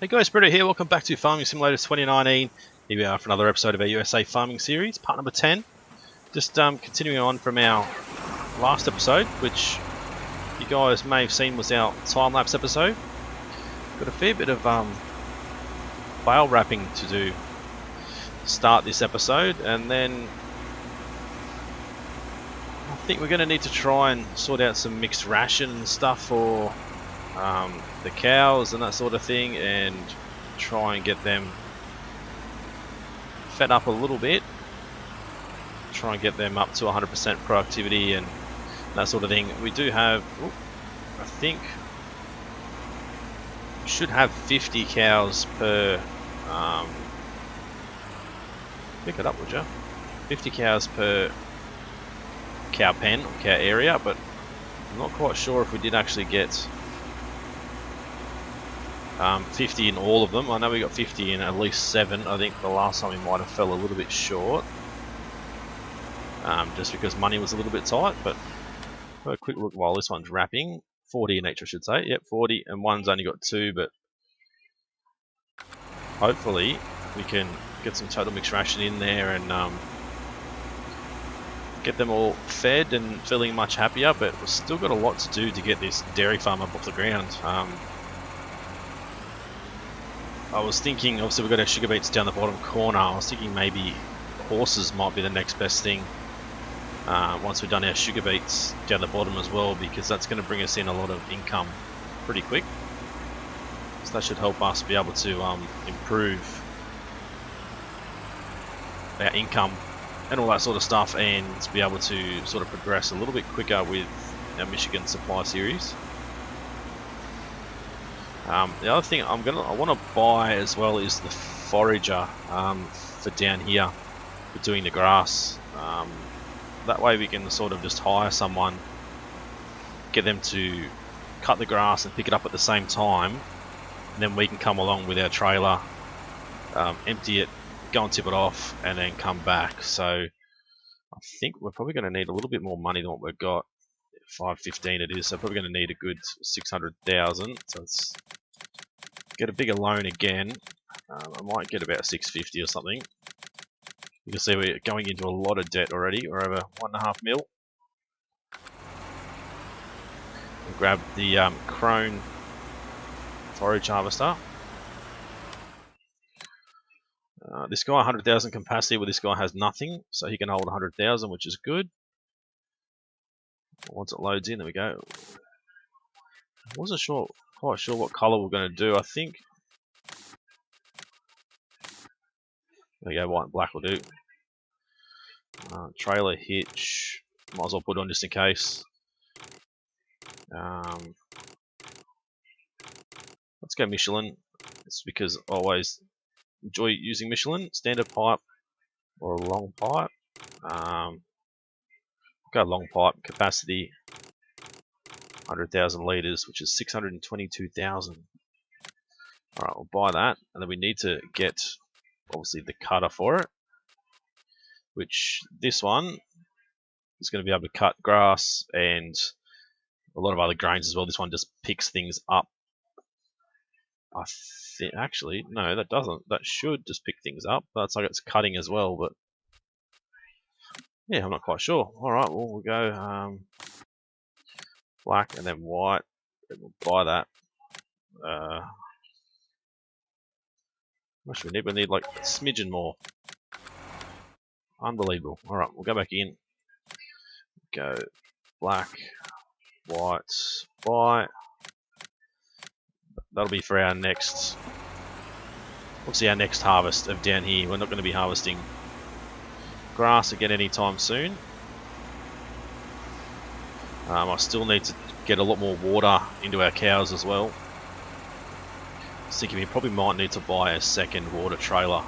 Hey guys, Britto here. Welcome back to Farming Simulator 2019. Here we are for another episode of our USA Farming Series, part number 10. Just continuing on from our last episode, which you guys may have seen was our time-lapse episode. Got a fair bit of bale wrapping to do to start this episode, and then I think we're going to need to try and sort out some mixed ration and stuff for the cows and that sort of thing, and try and get them fed up a little bit, try and get them up to 100% productivity and that sort of thing. We do have, I think we should have 50 cows per pick it up, would you? 50 cows per cow pen or cow area, but I'm not quite sure if we did actually get 50 in all of them. I know we got 50 in at least 7. I think the last time we might have fell a little bit short, just because money was a little bit tight. But have a quick look while this one's wrapping. 40 in each, I should say. Yep, 40, and one's only got 2, but hopefully we can get some total mixed ration in there and get them all fed and feeling much happier. But we've still got a lot to do to get this dairy farm up off the ground. I was thinking, obviously we've got our sugar beets down the bottom corner. I was thinking maybe horses might be the next best thing once we've done our sugar beets down the bottom as well, because that's going to bring us in a lot of income pretty quick. So that should help us be able to improve our income and all that sort of stuff, and be able to sort of progress a little bit quicker with our Michigan supply series. The other thing I want to buy as well is the forager for down here for doing the grass. That way we can sort of just hire someone, get them to cut the grass and pick it up at the same time, and then we can come along with our trailer, empty it, go and tip it off, and then come back. So I think we're probably going to need a little bit more money than what we've got. 515 it is, so probably going to need a good 600,000. So let's get a bigger loan again. I might get about 650 or something. You can see we're going into a lot of debt already. We're over 1.5 mil. We'll grab the Crone forage harvester. This guy 100,000 capacity, well, this guy has nothing, so he can hold 100,000, which is good. Once it loads in, there we go. I wasn't quite sure what color we're going to do. I think there we go, white and black will do. Trailer hitch, might as well put it on just in case. Let's go Michelin. It's because I always enjoy using Michelin. Standard pipe or a long pipe. Go long pipe, capacity 100,000 litres, which is 622,000. Alright, we'll buy that, and then we need to get obviously the cutter for it, which this one is going to be able to cut grass and a lot of other grains as well. This one just picks things up. I think actually no, that doesn't. That should just pick things up. That's like it's cutting as well, but yeah, I'm not quite sure. All right, well we'll go black and then white. And we'll buy that. What should we need? We need like a smidgen more. Unbelievable. All right, we'll go back in. Go black, white, buy. That'll be for our next, obviously our next harvest of down here. We're not going to be harvesting grass again anytime soon. I still need to get a lot more water into our cows as well. I was thinking we probably might need to buy a second water trailer.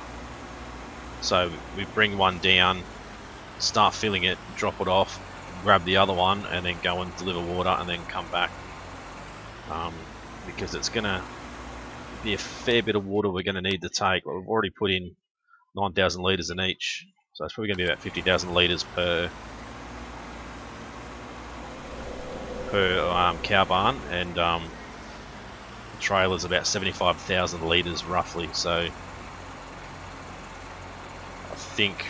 So we bring one down, start filling it, drop it off, grab the other one, and then go and deliver water and then come back. Because it's going to be a fair bit of water we're going to need to take. We've already put in 9,000 litres in each, so it's probably going to be about 50,000 litres per cow barn, and trailer's about 75,000 litres roughly, so I think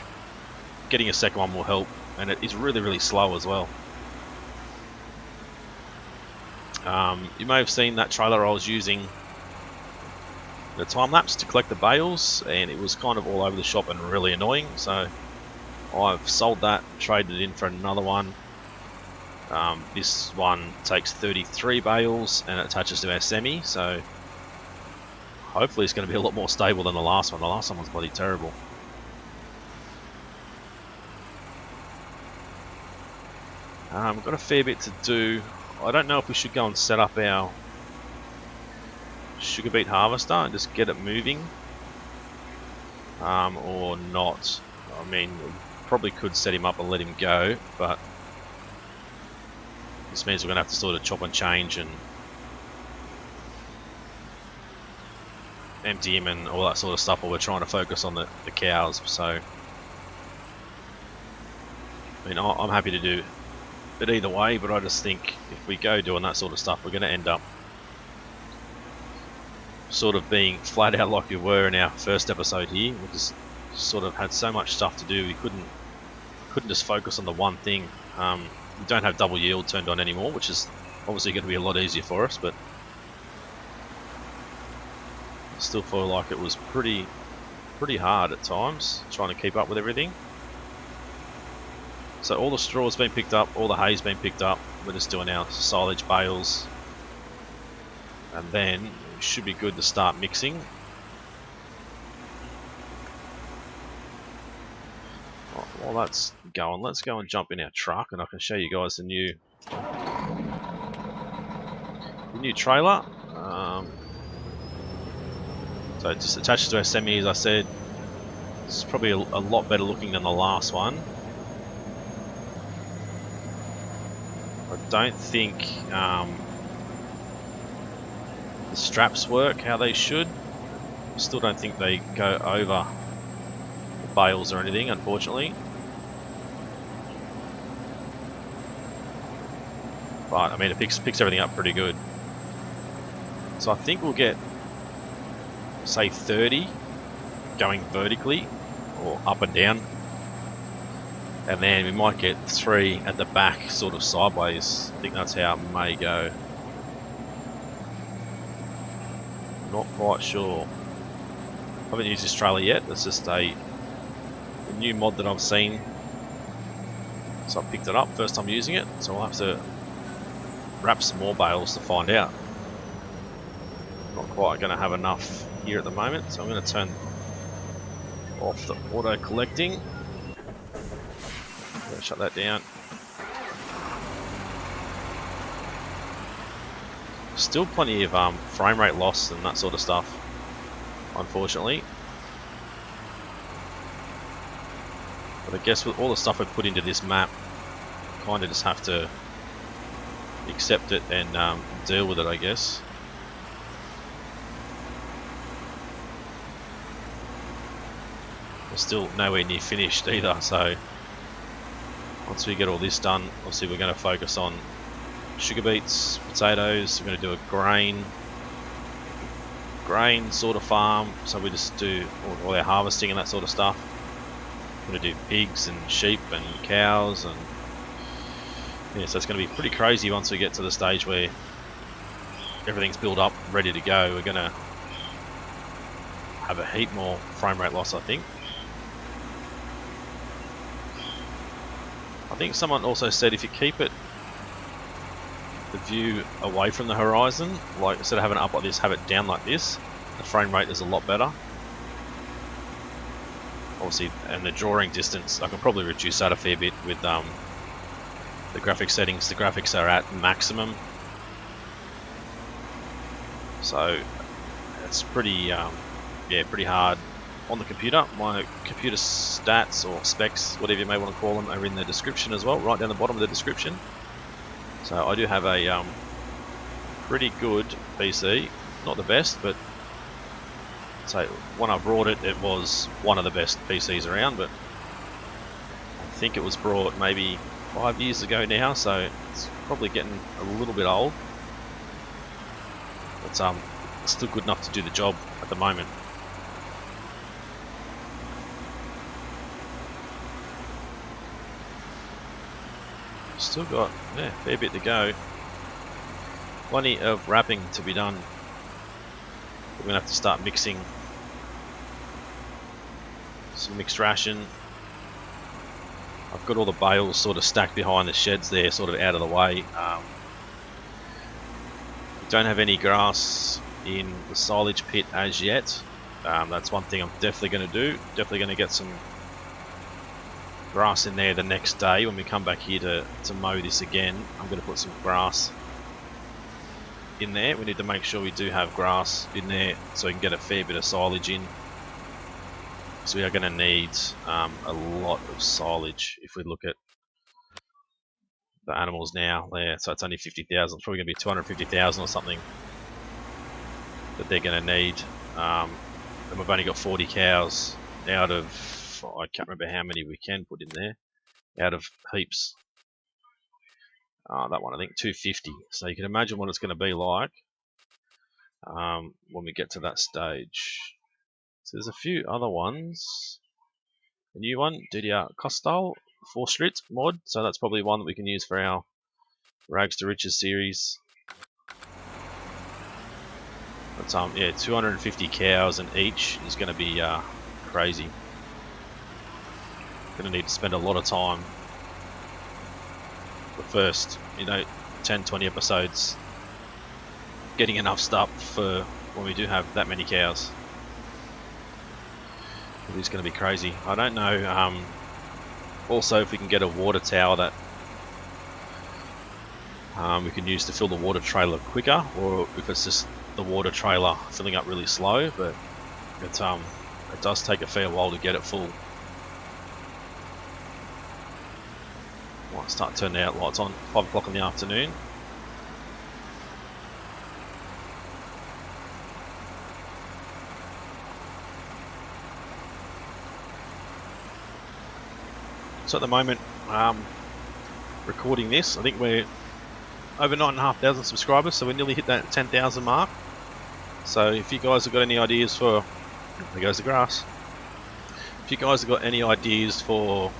getting a second one will help, and it is really, really slow as well. You may have seen that trailer I was using the time lapse to collect the bales, and it was kind of all over the shop and really annoying, so I've sold that, traded it in for another one. This one takes 33 bales and it attaches to our semi, so hopefully it's going to be a lot more stable than the last one. The last one was bloody terrible. We've got a fair bit to do. I don't know if we should go and set up our sugar beet harvester and just get it moving, or not. I mean, we probably could set him up and let him go, but this means we're going to have to sort of chop and change and empty him and all that sort of stuff while we're trying to focus on the cows. So, I mean, I'm happy to do it either way, but I just think if we go doing that sort of stuff, we're going to end up sort of being flat out like we were in our first episode here. We just sort of had so much stuff to do, we couldn't just focus on the one thing. We don't have double yield turned on anymore, which is obviously going to be a lot easier for us, but I still feel like it was pretty hard at times trying to keep up with everything. So all the straw's been picked up, all the hay's been picked up. We're just doing our silage bales, and then we should be good to start mixing. While that's going, let's go and jump in our truck and I can show you guys the new trailer. So it just attaches to our semi, as I said. It's probably a lot better looking than the last one. I don't think the straps work how they should. Still don't think they go over the bales or anything, unfortunately. But I mean, it picks everything up pretty good. So I think we'll get, say, 30 going vertically or up and down, and then we might get 3 at the back, sort of sideways. I think that's how it may go. Not quite sure. I haven't used this trailer yet. It's just a new mod that I've seen, so I picked it up first time using it. So I'll have to wrap some more bales to find out. Not quite going to have enough here at the moment, so I'm going to turn off the auto collecting. Shut that down. Still plenty of frame rate loss and that sort of stuff, unfortunately. But I guess with all the stuff I've put into this map, kind of just have to accept it and deal with it, I guess. We're still nowhere near finished either, so once we get all this done, obviously we're going to focus on sugar beets, potatoes. We're going to do a grain sort of farm, so we just do all our harvesting and that sort of stuff. We're going to do pigs and sheep and cows, and yeah, so it's going to be pretty crazy once we get to the stage where everything's built up, ready to go. We're going to have a heap more frame rate loss, I think. I think someone also said if you keep the view away from the horizon, like instead of having it up like this, have it down like this, the frame rate is a lot better. Obviously, and the drawing distance, I can probably reduce that a fair bit with the graphic settings. The graphics are at maximum, so it's pretty pretty hard on the computer. My computer stats or specs, whatever you may want to call them, are in the description as well, right down the bottom of the description. So I do have a pretty good PC, not the best, but so when I brought it, it was one of the best PCs around, but I think it was brought maybe 5 years ago now, so it's probably getting a little bit old. But still good enough to do the job at the moment. Still got a fair bit to go. Plenty of wrapping to be done. We're gonna have to start mixing some mixed ration. I've got all the bales sort of stacked behind the sheds there, sort of out of the way. We don't have any grass in the silage pit as yet. That's one thing I'm definitely going to do. Definitely going to get some grass in there the next day when we come back here to mow this again. I'm going to put some grass in there. We need to make sure we do have grass in there so we can get a fair bit of silage in. So we are going to need a lot of silage if we look at the animals now. Yeah, so it's only 50,000. It's probably going to be 250,000 or something that they're going to need. And we've only got 40 cows out of, I can't remember how many we can put in there, out of heaps. That one, I think 250. So you can imagine what it's going to be like when we get to that stage. So there's a few other ones. A new one, DDR Costal 4 Strit mod. So that's probably one that we can use for our Rags to Riches series. But yeah, 250 cows and each is going to be crazy. Going to need to spend a lot of time the first, 10-20 episodes getting enough stuff for when we do have that many cows. It is going to be crazy. I don't know also if we can get a water tower that we can use to fill the water trailer quicker, or if it's just the water trailer filling up really slow, but it does take a fair while to get it full. Might start turning the outlights on 5 o'clock in the afternoon. So at the moment, recording this, I think we're over 9,500 subscribers, so we nearly hit that 10,000 mark. So if you guys have got any ideas for, there goes the grass. If you guys have got any ideas for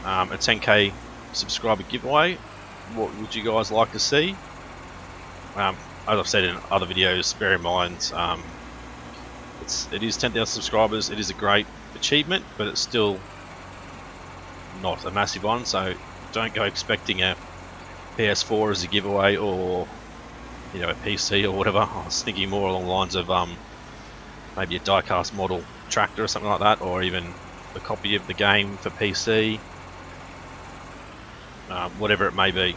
a 10k subscriber giveaway, what would you guys like to see? As I've said in other videos, bear in mind it is 10,000 subscribers. It is a great achievement, but it's still not a massive one, so don't go expecting a PS4 as a giveaway, or a PC or whatever. I was thinking more along the lines of maybe a die-cast model tractor or something like that, or even a copy of the game for PC, whatever it may be.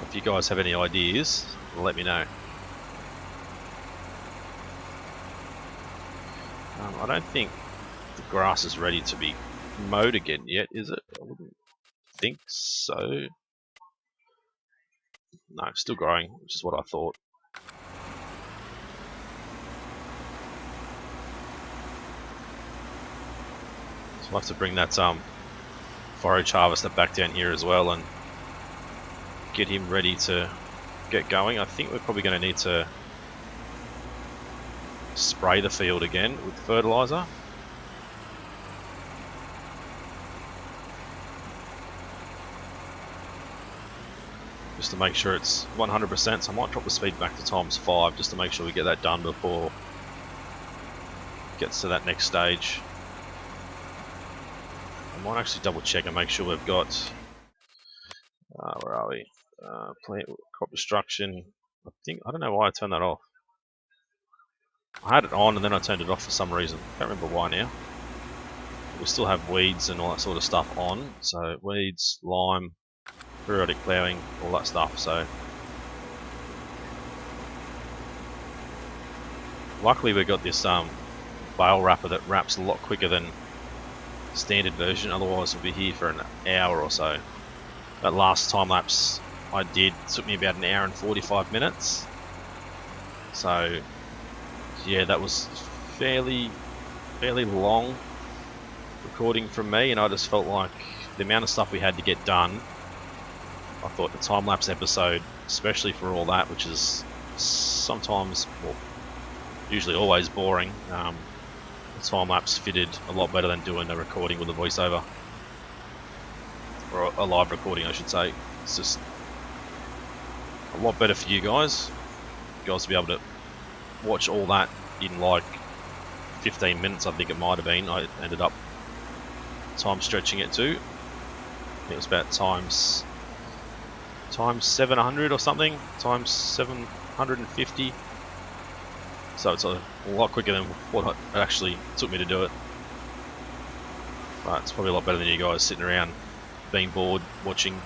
If you guys have any ideas, let me know. I don't think the grass is ready to be mowed again yet, is it? I wouldn't think so. No, still growing, which is what I thought. So we'll have to bring that forage harvester back down here as well and get him ready to get going. I think we're probably going to need to spray the field again with fertilizer. Just to make sure it's 100%, so I might drop the speed back to ×5 just to make sure we get that done before it gets to that next stage. I might actually double check and make sure we've got, where are we? Plant crop destruction. I don't know why I turned that off. I had it on and then I turned it off for some reason. Can't remember why now. We still have weeds and all that sort of stuff on. So weeds, lime, periodic ploughing, all that stuff. So luckily we've got this bale wrapper that wraps a lot quicker than standard version. Otherwise we'll be here for an hour or so. That last time lapse I did took me about an hour and 45 minutes. So yeah, that was fairly long recording from me, and I just felt like the amount of stuff we had to get done, I thought the time-lapse episode especially for all that, which is sometimes, well, usually always boring. The time lapse fitted a lot better than doing a recording with a voiceover, or a live recording, I should say. It's just a lot better for you guys. You guys to be able to watch all that in like 15 minutes, I think it might have been. I ended up time stretching it to. I think it was about times 700 or something, times 750. So it's a lot quicker than what it actually took me to do it. But it's probably a lot better than you guys sitting around being bored watching.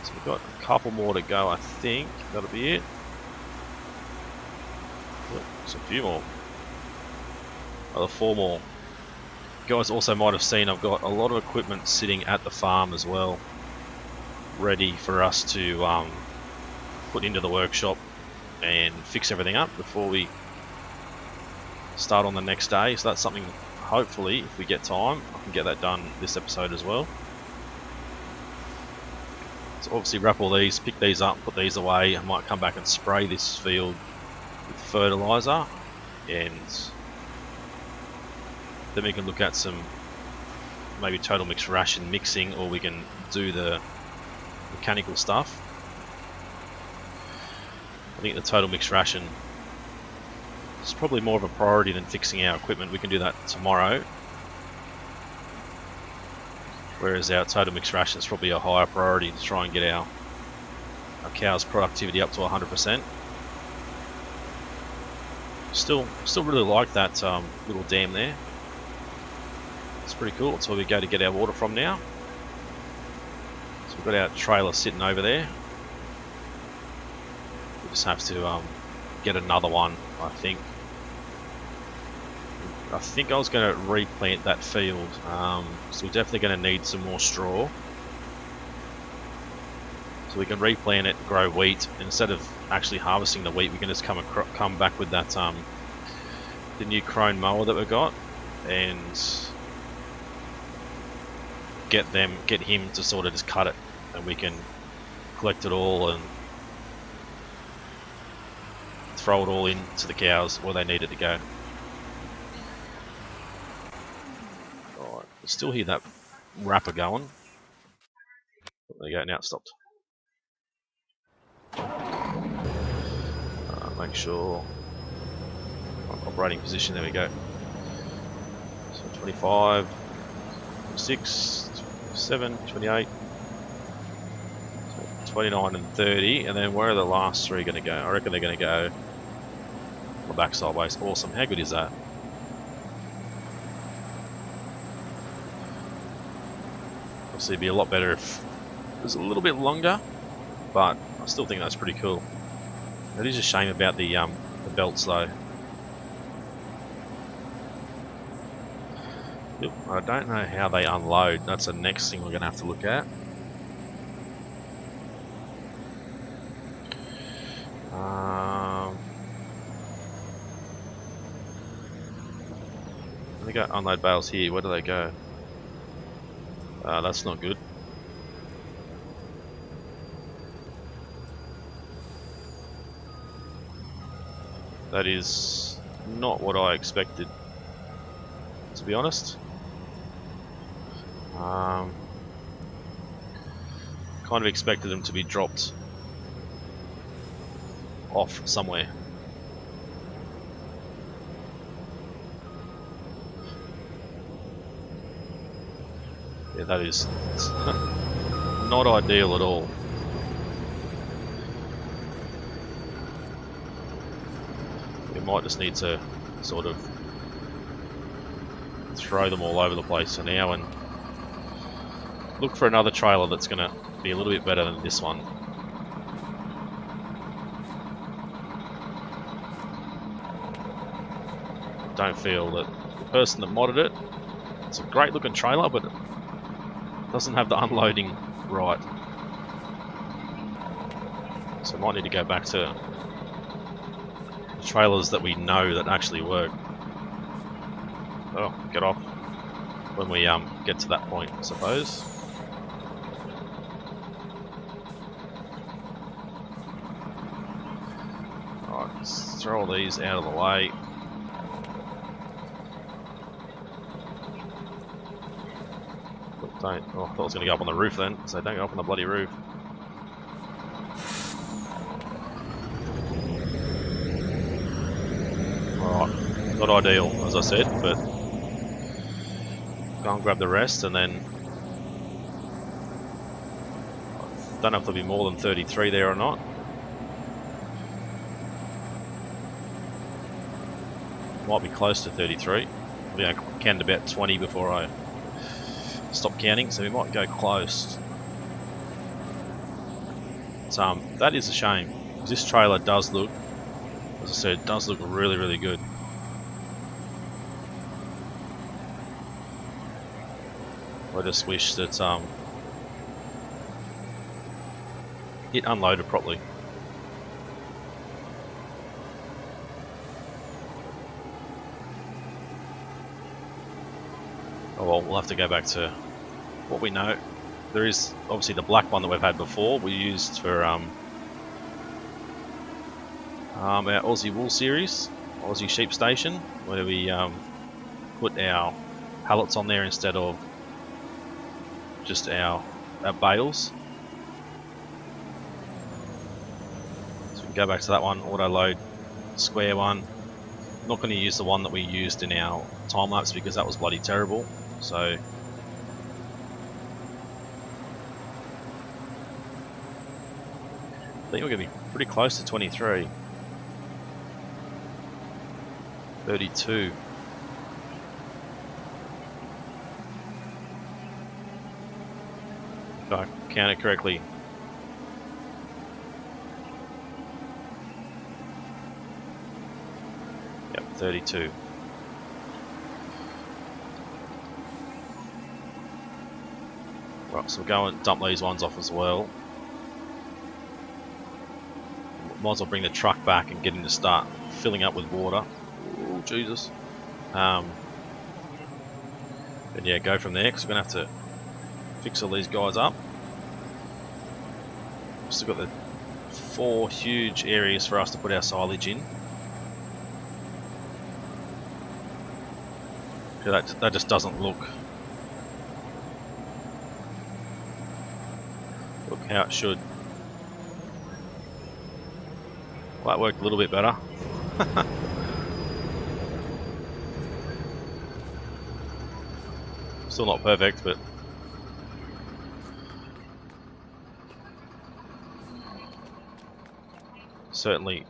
So we've got a couple more to go, I think. That'll be it. Oh, there's a few more. Other 4 more. You guys also might have seen I've got a lot of equipment sitting at the farm as well, ready for us to put into the workshop and fix everything up before we start on the next day. So that's something, hopefully, if we get time, I can get that done this episode as well. So obviously wrap all these, pick these up, put these away. I might come back and spray this field with fertilizer, and then we can look at some maybe total mixed ration mixing, or we can do the mechanical stuff. I think the total mixed ration is probably more of a priority than fixing our equipment. We can do that tomorrow, whereas our total mixed ration is probably a higher priority to try and get our cows' productivity up to 100%. Still really like that little dam there. It's pretty cool. That's where we go to get our water from now. So we've got our trailer sitting over there. We just have to get another one, I think. I think I was going to replant that field, so we're definitely going to need some more straw. So we can replant it, grow wheat, and instead of actually harvesting the wheat, we can just come back with that the new Crone mower that we've got, and get him to sort of just cut it, and we can collect it all and throw it all into the cows where they need it to go. Alright, I still hear that wrapper going. There you go, now it stopped. Make sure operating position, there we go. So 25, 26, 27, 28, 29 and 30, and then where are the last 3 going to go? I reckon they're going to go on the back sideways. Awesome, how good is that? Obviously it'd be a lot better if it was a little bit longer, but I still think that's pretty cool. It is a shame about the belts though. I don't know how they unload. That's the next thing we're going to have to look at. They got unload bales here. Where do they go? That's not good. That is not what I expected, to be honest. Kind of expected them to be dropped off somewhere. Yeah, that is not ideal at all. We might just need to sort of throw them all over the place for now and look for another trailer that's going to be a little bit better than this one. Don't feel that the person that modded it, it's a great looking trailer, but it doesn't have the unloading right. So I might need to go back to trailers that we know that actually work. Oh, get off when we get to that point, I suppose. Let's throw all these out of the way. Don't. Oh, I thought I was going to go up on the roof then, so don't go up on the bloody roof. Alright, not ideal, as I said, but go and grab the rest, and then I don't know if there'll be more than 33 there or not. Might be close to 33. I think I canned about 20 before I stopped counting, so we might go close. But, that is a shame, because this trailer does look, as I said, does look really, really good. I just wish that it unloaded properly. Oh well, we'll have to go back to what we know. There is obviously the black one that we've had before. We used for our Aussie Wool series, Aussie Sheep Station, where we put our pallets on there instead of just our bales. So we can go back to that one, auto load, square one. I'm not going to use the one that we used in our time lapse because that was bloody terrible. So I think we're going to be pretty close to 23. 32. If I count it correctly. Yep, 32. Right, so we'll go and dump these ones off as well. Might as well bring the truck back and get him to start filling up with water. Oh, Jesus. And yeah, go from there, because we're going to have to fix all these guys up. We've still got the 4 huge areas for us to put our silage in. That just doesn't look how it should. Well, that worked a little bit better. Still not perfect, but certainly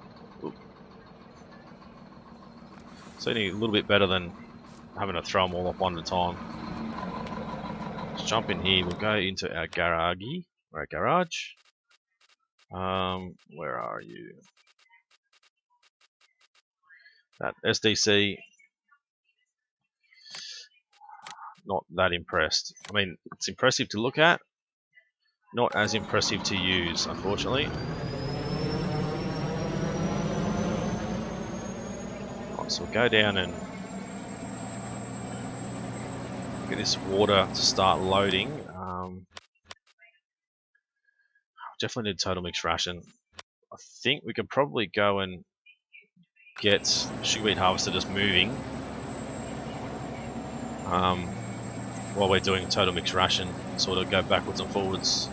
a little bit better than having to throw them all off one at a time. Let's jump in here. We'll go into our garage. Where are you? That SDC. Not that impressed. I mean, it's impressive to look at, not as impressive to use, unfortunately. Right, so we'll go down and get this water to start loading. Definitely need total mix ration. I think we could probably go and get sugar beet harvester just moving while we're doing total mix ration, sort of go backwards and forwards.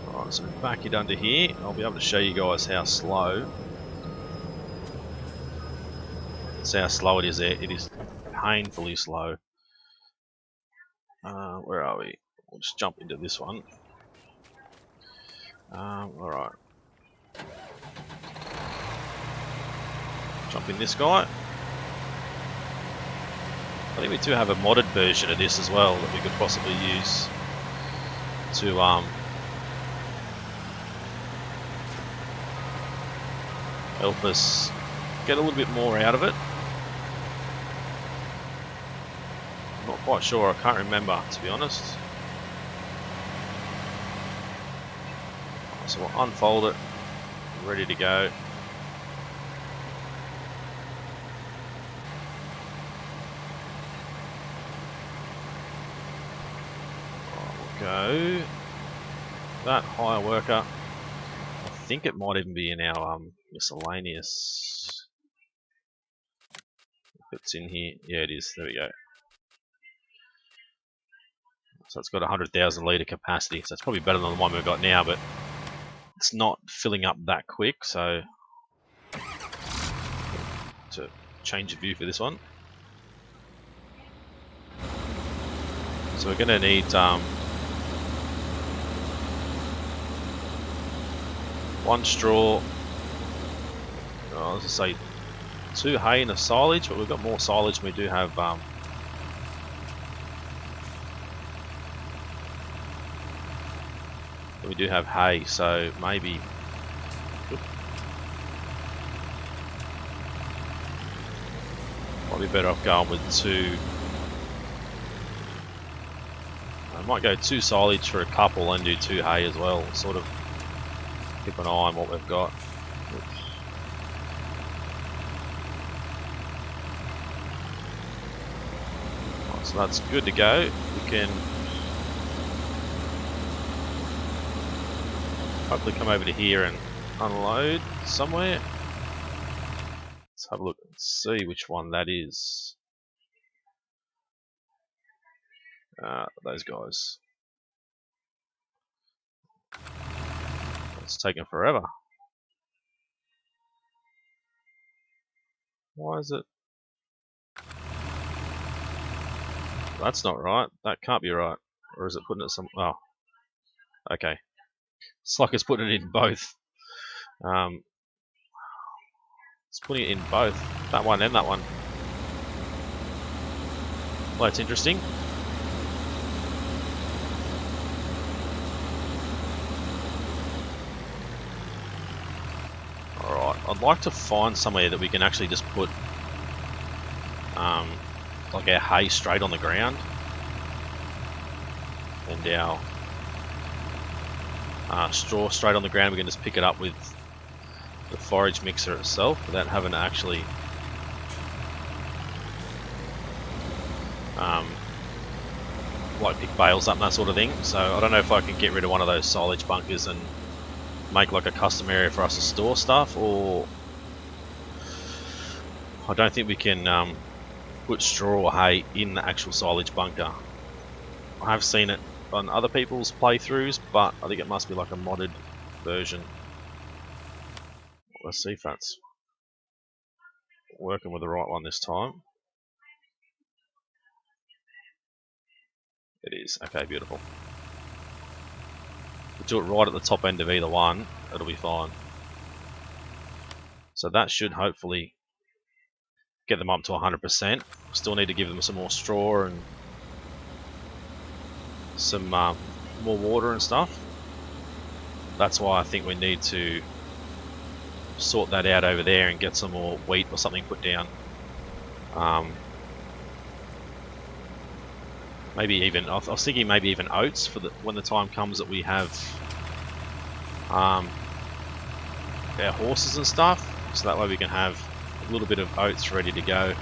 Alright, so back it under here. I'll be able to show you guys how slow. See how slow it is there. It is painfully slow. Where are we? We'll just jump into this one. Alright. Jump in this guy. I think we do have a modded version of this as well that we could possibly use to help us get a little bit more out of it. I'm not quite sure, I can't remember, to be honest. So we'll unfold it, ready to go. go. That hire worker. I think it might even be in our miscellaneous. If it's in here, yeah, it is. There we go. So it's got 100,000 litre capacity, so it's probably better than the one we've got now, but it's not filling up that quick. So to change the view for this one, so we're going to need one straw. I was going to say 2 hay and a silage, but we've got more silage than we do have. We do have hay, so maybe. Might be better off going with 2. I might go 2 silage for a couple and do 2 hay as well. Sort of keep an eye on what we've got. Right, so that's good to go. We can hopefully come over to here and unload somewhere. Let's have a look and see which one that is. Those guys. It's taking forever. Why is it? That's not right. That can't be right. Or is it putting it some... Oh. Okay. It's like it's putting it in both. It's putting it in both. That one and that one. Well, that's interesting. Alright, I'd like to find somewhere that we can actually just put like our hay straight on the ground. And our straw straight on the ground. We can just pick it up with the forage mixer itself without having to actually like pick bales up and that sort of thing. So I don't know if I can get rid of one of those silage bunkers and make like a custom area for us to store stuff, or I don't think we can put straw or hay in the actual silage bunker. I have seen it on other people's playthroughs, but I think it must be like a modded version. Let's see if that's working with the right one this time. It is. Okay, beautiful. We'll do it right at the top end of either one. It'll be fine. So that should hopefully get them up to 100%. Still need to give them some more straw and some more water and stuff. That's why I think we need to sort that out over there and get some more wheat or something put down. Maybe even, I was thinking maybe even oats for when the time comes that we have our horses and stuff, so that way we can have a little bit of oats ready to go.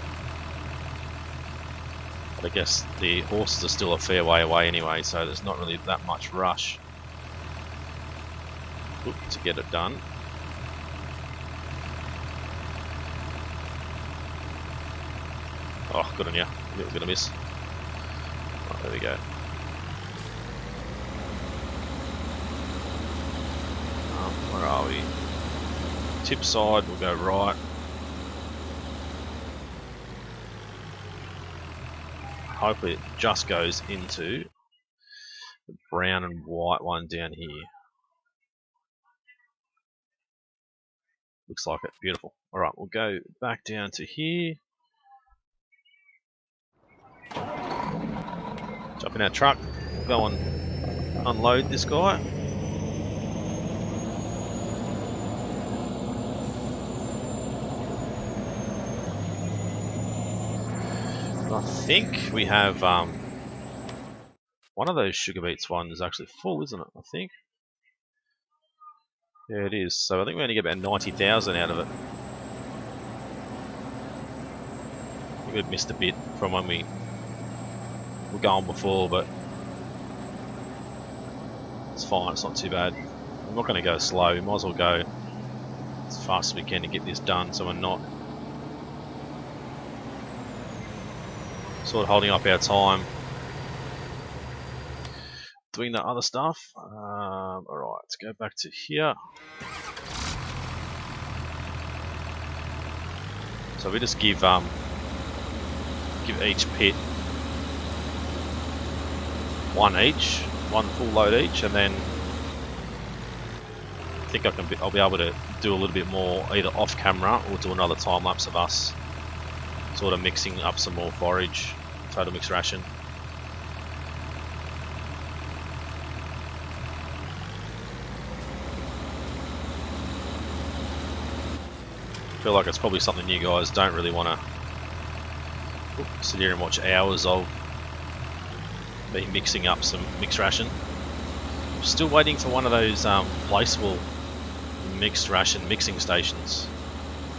But I guess the horses are still a fair way away anyway, so there's not really that much rush to get it done. Oh, good on you. I knew it was going to miss. Right, there we go. Where are we? Tip side, we'll go right. Hopefully it just goes into the brown and white one down here. Looks like it. Beautiful. Alright, we'll go back down to here. Jump in our truck. We'll go and unload this guy. I think we have one of those sugar beets ones is actually full, isn't it? I think. Yeah, it is. So I think we only get about 90,000 out of it. I think we've missed a bit from when we were going before, but It's fine, it's not too bad. I'm not going to go slow, we might as well go as fast as we can to get this done so we're not sort of holding up our time doing that other stuff. Alright, let's go back to here. So we just give each pit one full load each, and then I think I'll be able to do a little bit more either off camera or do another time lapse of us sort of mixing up some more forage, total mix ration. I feel like it's probably something you guys don't really want to sit here and watch hours of me mixing up some mixed ration. Still waiting for one of those placeable mixed ration mixing stations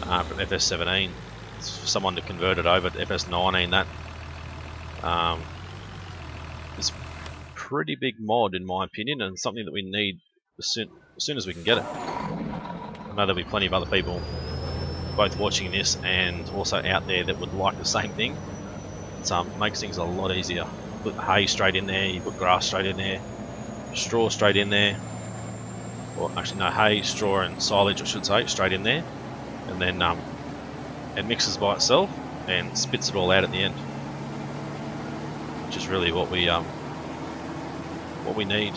from FS17. It's for someone to convert it over to FS19. That is a pretty big mod in my opinion, and something that we need as soon as we can get it. I know there'll be plenty of other people both watching this and also out there that would like the same thing. It makes things a lot easier. You put hay straight in there, you put grass straight in there, straw straight in there, or actually no, hay, straw and silage I should say, straight in there, and then it mixes by itself and spits it all out at the end, which is really what we need.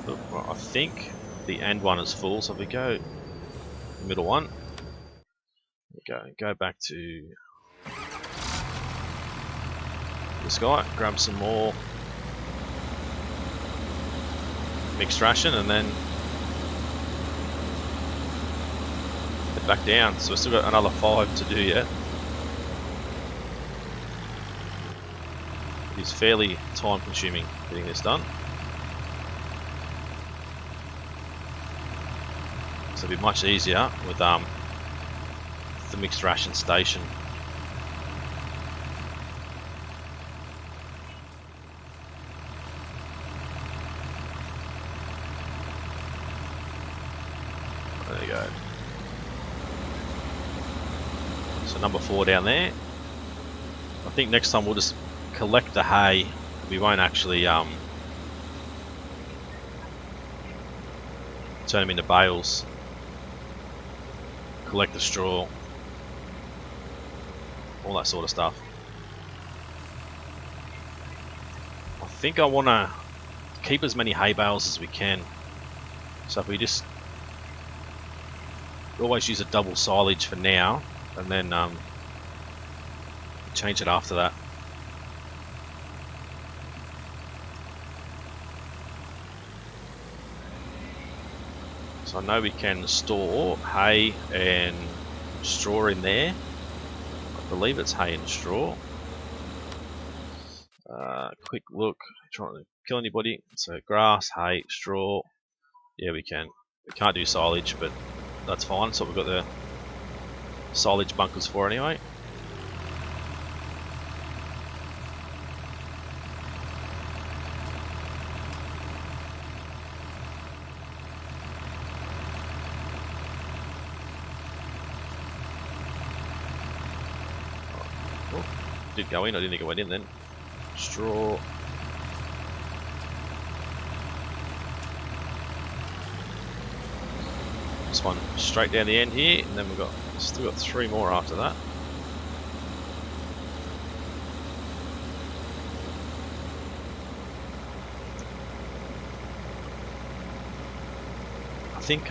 Look, I think the end one is full, so if we go the middle one, go back to this guy, grab some more mixed ration, and then head back down. So we've still got another 5 to do yet. It is fairly time consuming getting this done. So it'll be much easier with the mixed ration station. There you go. So number 4 down there. I think next time we'll just collect the hay. We won't actually turn them into bales. Collect the straw, all that sort of stuff. I think I want to keep as many hay bales as we can. So if we just always use a double silage for now, and then change it after that. So I know we can store hay and straw in there. I believe it's hay and straw. Quick look, trying to kill anybody. So grass, hay, straw. Yeah, we can. We can't do silage, but that's fine. So we've got the silage bunkers for anyway. Did go in, I didn't think it went in then. Straw. This one straight down the end here, and then we've got still got 3 more after that. I think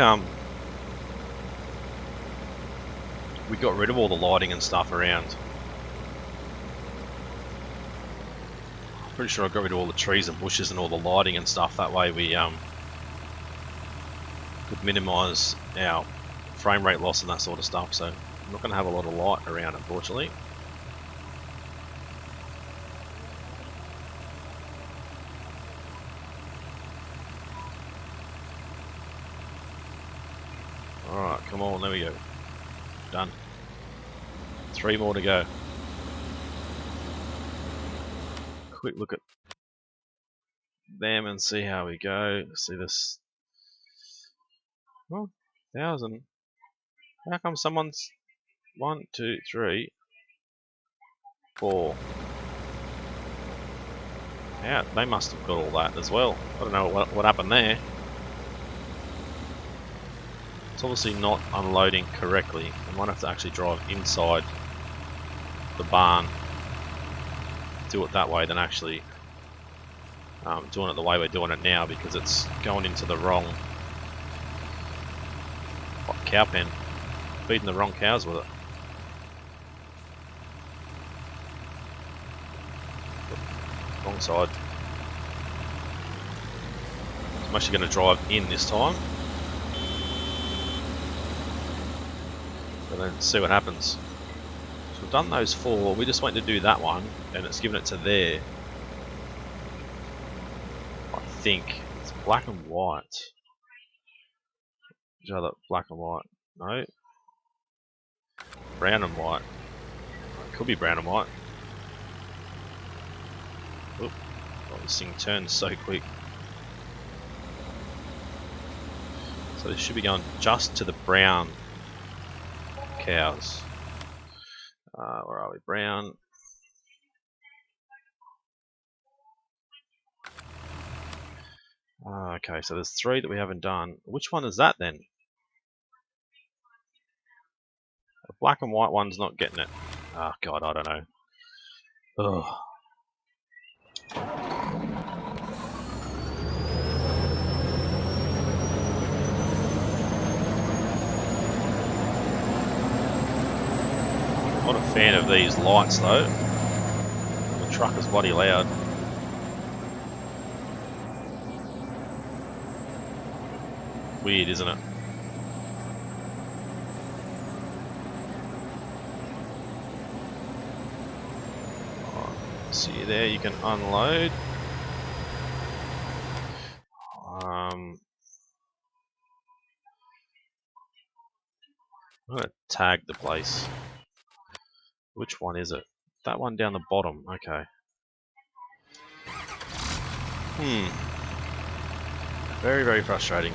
we got rid of all the lighting and stuff around. Pretty sure I got rid of all the trees and bushes and all the lighting and stuff. That way we could minimise our frame rate loss and that sort of stuff. So I'm not going to have a lot of light around, unfortunately. Alright, come on, there we go. Done. 3 more to go. quick look at them and see how we go. See this. Well, 1,000. How come someone's 1, 2, 3, 4? Yeah, they must have got all that as well. I don't know what happened there. It's obviously not unloading correctly. I might have to actually drive inside the barn, do it that way than actually doing it the way we're doing it now, because it's going into the wrong cow pen, feeding the wrong cows with it. Wrong side. I'm actually going to drive in this time, and then see what happens. So we've done those 4. We just went to do that one, and it's given it to there. I think it's black and white. Which other black and white? No. Brown and white. It could be brown and white. Oop. Oh, this thing turns so quick. So this should be going just to the brown cows. Where are we? Brown. Okay, so there's 3 that we haven't done. Which one is that then? The black and white one's not getting it. Oh god, I don't know. Ugh. Not a fan of these lights though. The truck is bloody loud. Weird, isn't it? See there, you can unload. I'm gonna tag the place. Which one is it? That one down the bottom, okay. Very, very frustrating.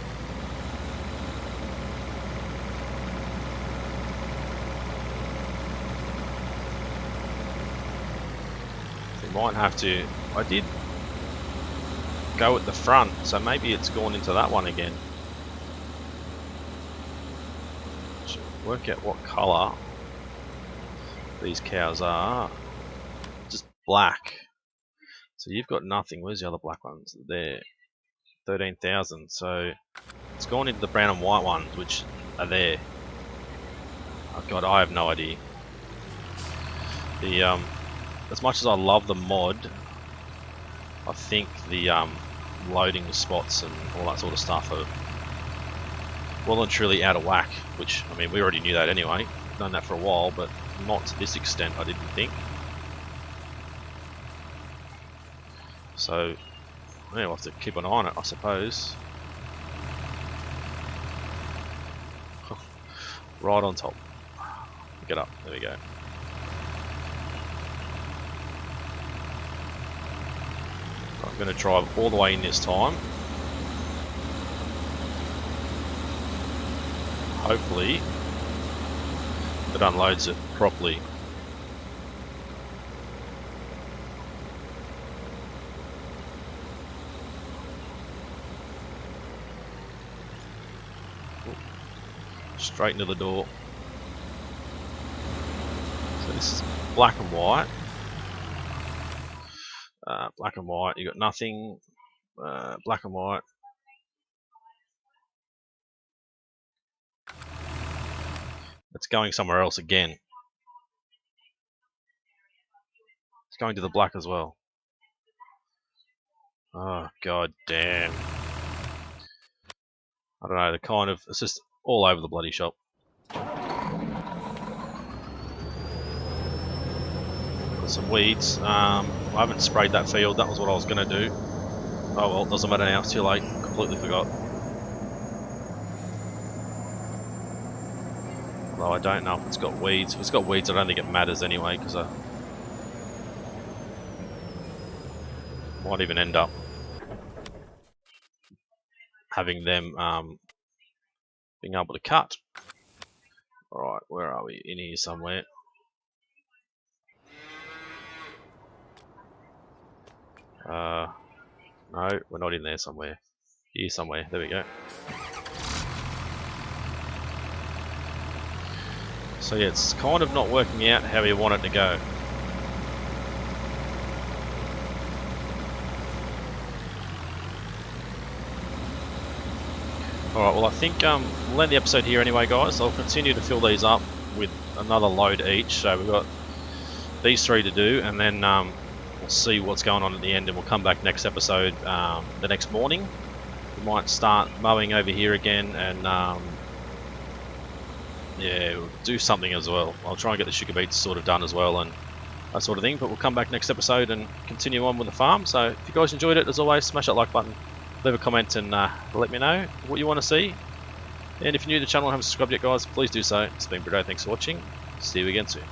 Might have to. I did go at the front, so maybe it's gone into that one again. Should work out what colour these cows are. Just black. So you've got nothing. Where's the other black ones? There. 13,000. So it's gone into the brown and white ones, which are there. Oh god, I have no idea. The as much as I love the mod, I think the loading spots and all that sort of stuff are well and truly out of whack, which, I mean, we already knew that anyway. We've done that for a while, but not to this extent, I didn't think. So, yeah, we'll have to keep an eye on it, I suppose. Right on top. Get up, there we go. I'm going to drive all the way in this time. Hopefully it unloads it properly. Straight into the door. So this is black and white. Black and white, you got nothing. Black and white. It's going somewhere else again. It's going to the black as well. Oh god damn. I don't know, the kind of, it's just all over the bloody shop. Got some weeds. I haven't sprayed that field, that was what I was going to do. Oh well, doesn't matter now, it's too late. Completely forgot. Although I don't know if it's got weeds. If it's got weeds, I don't think it matters anyway, because Might even end up having them being able to cut. Alright, where are we? In here somewhere. No, we're not in there somewhere. Here somewhere. There we go. So yeah, it's kind of not working out how we want it to go. Alright, well I think we'll end the episode here anyway, guys. I'll continue to fill these up with another load each. So we've got these 3 to do, and then we'll see what's going on at the end, and we'll come back next episode the next morning. We might start mowing over here again, and yeah, we'll do something as well. I'll try and get the sugar beets sort of done as well, and that sort of thing. But we'll come back next episode and continue on with the farm. So if you guys enjoyed it, as always, smash that like button, leave a comment, and let me know what you want to see. And if you're new to the channel and haven't subscribed yet, guys, please do so. It's been Britto. Thanks for watching. See you again soon.